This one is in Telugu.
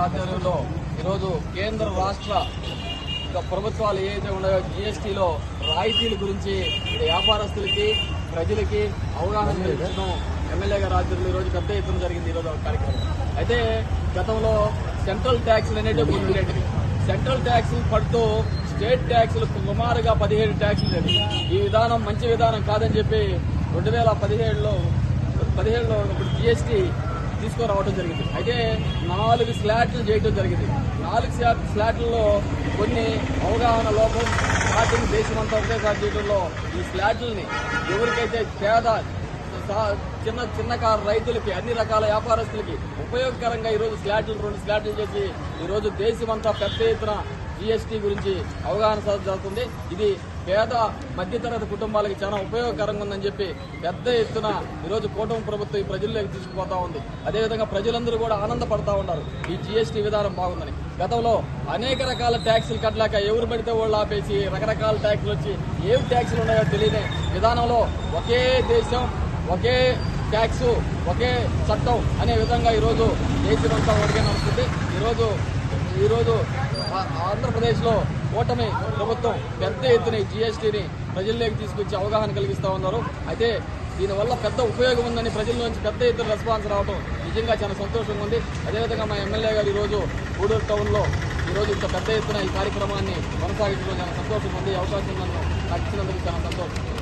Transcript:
ఆధ్వర్యంలో ఈరోజు కేంద్ర రాష్ట్ర ప్రభుత్వాలు ఏదైతే ఉన్నాయో జీఎస్టీలో రాయితీల గురించి వ్యాపారస్తులకి ప్రజలకి అవగాహన కల్పించడం ఎమ్మెల్యే గారి ఆధ్వర్యంలో ఈరోజు పెద్ద ఎత్తున జరిగింది. ఈరోజు కార్యక్రమం అయితే గతంలో సెంట్రల్ ట్యాక్సులు అనేటివి ఉండేటివి. సెంట్రల్ ట్యాక్సులు పడుతూ స్టేట్ ట్యాక్సులు సుమారుగా 17 ట్యాక్సులు లేదు. ఈ విధానం మంచి విధానం కాదని చెప్పి 2017లో ఇప్పుడు జీఎస్టీ తీసుకురావడం జరిగింది. అయితే 4 స్లాట్లు చేయడం జరిగింది. 4 స్లాట్లలో కొన్ని అవగాహన లోపం స్టార్టింగ్ దేశమంతా ఒకేసారి చేయడంలో ఈ స్లాట్లని ఎవరికైతే పేద చిన్నకారు రైతులకి అన్ని రకాల వ్యాపారస్తులకి ఉపయోగకరంగా ఈరోజు 2 స్లాట్లు చేసి ఈరోజు దేశమంతా పెద్ద ఎత్తున జీఎస్టీ గురించి అవగాహన జరుగుతుంది. ఇది పేద మధ్యతరగతి కుటుంబాలకి చాలా ఉపయోగకరంగా ఉందని చెప్పి పెద్ద ఎత్తున ఈరోజు కూటమి ప్రభుత్వం ఈ ప్రజల్లోకి తీసుకుపోతా ఉంది. అదేవిధంగా ప్రజలందరూ కూడా ఆనందపడతా ఉన్నారు ఈ జీఎస్టీ విధానం బాగుందని. గతంలో అనేక రకాల ట్యాక్సులు కట్టలేక ఎవరు పడితే వాళ్ళు ఆపేసి రకరకాల ట్యాక్సులు వచ్చి ఏం ట్యాక్సులు ఉన్నాయో తెలియని విధానంలో ఒకే దేశం ఒకే ట్యాక్సు ఒకే చట్టం అనే విధంగా ఈరోజు దేశమంతా ఒకటిగా నడుస్తుంది. ఈరోజు ఆంధ్రప్రదేశ్లో కూటమి ప్రభుత్వం పెద్ద ఎత్తున జీఎస్టీని ప్రజల్లోకి తీసుకొచ్చి అవగాహన కలిగిస్తూ ఉన్నారు. అయితే దీనివల్ల పెద్ద ఉపయోగం ఉందని ప్రజల నుంచి పెద్ద ఎత్తున రెస్పాన్స్ రావడం నిజంగా చాలా సంతోషంగా ఉంది. అదేవిధంగా మా ఎమ్మెల్యే గారు ఈరోజు గూడూరు టౌన్లో ఈరోజు ఇంత పెద్ద ఎత్తున ఈ కార్యక్రమాన్ని కొనసాగించడం చాలా సంతోషంగా ఉంది. ఈ అవకాశం నాకు ఇచ్చినందుకు చాలా సంతోషం.